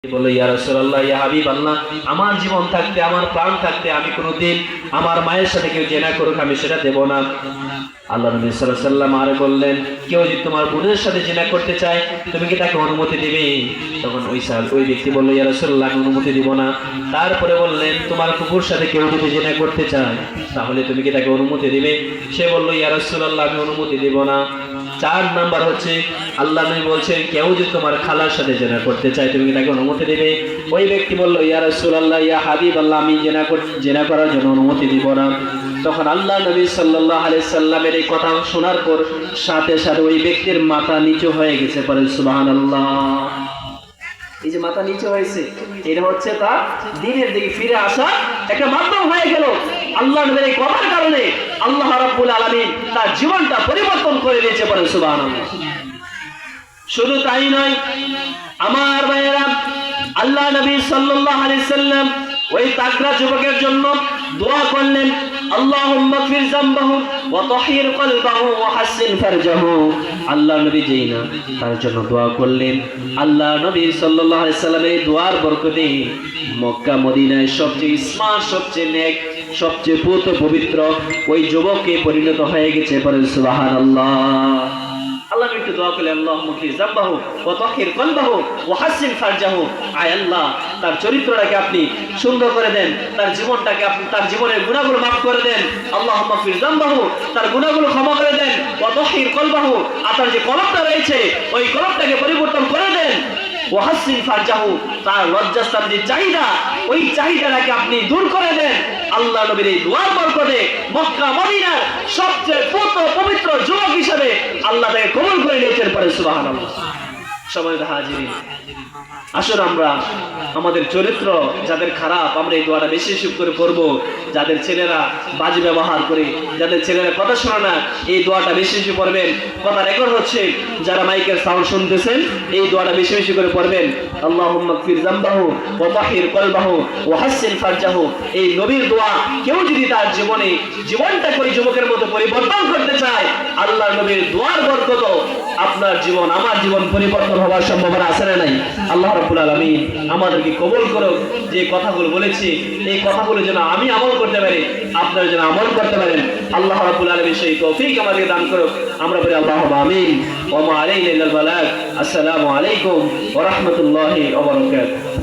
বলল, ইয়া রাসূলুল্লাহ, ইয়া হাবিবাল্লাহ, আমার জীবন থাকতে, আমার প্রাণ থাকতে আমি কোনোদিন আমার মায়ের সাথে কেউ জেনা করুক আমি সেটা দেব না। আল্লাহ নবী সাল্লাল্লাহু আলাইহি ওয়াসাল্লাম আরো বললেন, কেউ যদি তোমার বোনের সাথে জেনা করতে চায় তুমি কি তাকে অনুমতি দিবে? তখন ওই ব্যক্তি বলল, ইয়া রাসূলুল্লাহ, আমি অনুমতি দিব না। তারপরে বললেন, তোমার ফুফুর সাথে কেউ যদি জেনা করতে চায় তাহলে তুমি কি তাকে অনুমতি দিবে? সে বলল, ইয়া রাসূলুল্লাহ, আমি অনুমতি দিব না। 4 নাম্বার হচ্ছে, আল্লাহ নবী বলছেন, কেউ যদি তোমার খালার সাথে জেনা করতে চায় তুমি কি তাকে অনুমতি দিবে? ওই ব্যক্তি বলল, ইয়া রাসূলুল্লাহ, ইয়া হাবিবাল্লাহ, আমি জেনা করার জন্য অনুমতি দিব না। তখন আল্লাহ নবী সাল্লাল্লাহু আলাইহি সাল্লামের এই কথা শোনার পর সাথে সাথে ওই ব্যক্তির মাথা নিচু হয়ে গেছে। পড়েন সুবহানাল্লাহ। এই যে মাথা নিচু হয়েছে, এটা হচ্ছে তার দ্বীনের দিকে ফিরে আসা একটা মাধ্যম হয়ে গেল। আল্লাহ নবীর এই কথার কারণে আল্লাহ রাব্বুল আলামিন তার জীবনটা পরিবর্তন করে দিয়েছে। পড়েন সুবহানাল্লাহ। শুধু তাই নয় আমার ভাইয়েরা, আল্লাহ নবী সাল্লাল্লাহু আলাইহি সাল্লাম ওই তাকরা যুবকের জন্য দোয়া করলেন, আল্লাহুম্মা গফির যামবাহু ওয়া তাহির কলবাহু ওয়া হাসিন ফারজাহু। আল্লাহ নবী যেই না তার জন্য দোয়া করলেন, আল্লাহ নবী সাল্লাল্লাহু আলাইহি সাল্লামের দোয়ার বরকতে মক্কা মদিনায় সবচেয়ে স্মার্ট, সবচেয়ে নেক, সবচেয়ে পবিত্র ওই যুবককে পরিণত হয়ে গেছে। পড়েন সুবহানাল্লাহ। আল্লাহ একটু দোয়া করলেন, আল্লাহুম্মা গফির যামবাহু ওয়া তাহির কলবাহু ওয়া হাসিন ফারজাহু। আয় আল্লাহ, তার চরিত্রটাকে আপনি সুন্দর করে দেন, তার জীবনটাকে আপনি, তার জীবনের গুনাহগুলো মাফ করে দেন। আল্লাহুম্মা গফির যামবাহু, তার গুনাহগুলো ক্ষমা করে দেন। ওয়া তাহির কলবাহু, আর তার যে কলবটা রয়েছে ওই কলবটাকে পরিবর্তন করে দেন। ওয়া হাসিন ফারজাহু, তার লজ্জাস্থান যে চাহিদা ওই চাহিদাটাকে আপনি দূর করে দেন। আল্লাহ নবীর এই দোয়ার বরকতে মক্কা মদিনার সবচেয়ে পবিত্র যুবক হিসেবে আল্লাহ তাকে কবুল করে নিয়েছেন। পরে সুবহানাল্লাহ। সম্মানিত হাজিরিন, আসুন আমরা আমাদের চরিত্র যাদের খারাপ আমরা এই দোয়াটা বেশি বেশি করে পড়ব। যাদের ছেলেরা বাজে ব্যবহার করে, যাদের ছেলেরা কথা শোনে না, এই দোয়াটা বেশি বেশি পড়বেন। কথা রেকর্ড হচ্ছে, যারা মাইকের সাউন্ড শুনতেছেন এই দোয়াটা বেশি বেশি করে পড়বেন। আল্লাহুম্মা গফির যামবাহু ওয়া তাহির কলবাহু ওয়া হাসিন ফারজাহু। এই নবীর দোয়া কেউ যদি তার জীবনটা করে যুবকের মতো পরিবর্তন করতে চায়, আল্লাহ নবীর দোয়ার বরকত আপনার জীবন, আমার জীবন পরিবর্তন হওয়ার সম্ভাবনা আছে না নাই? আল্লাহ রাব্বুল আলামিন আমাদেরকে কবুল করুক। যে কথাগুলো বলেছি এই কথাগুলো যেন আমি আমল করতে পারি, আপনারা যেন আমল করতে পারেন। আল্লাহ রাব্বুল আলামিন সেই তৌফিক আমাদেরকে দান করুক। আমরা বলি আল্লাহুম্মা আমিন। ওয়া মা আলাইনা ইল্লাল বালাগ। আসসালামু আলাইকুম ওয়া রাহমাতুল্লাহি ওয়া বারাকাতুহু।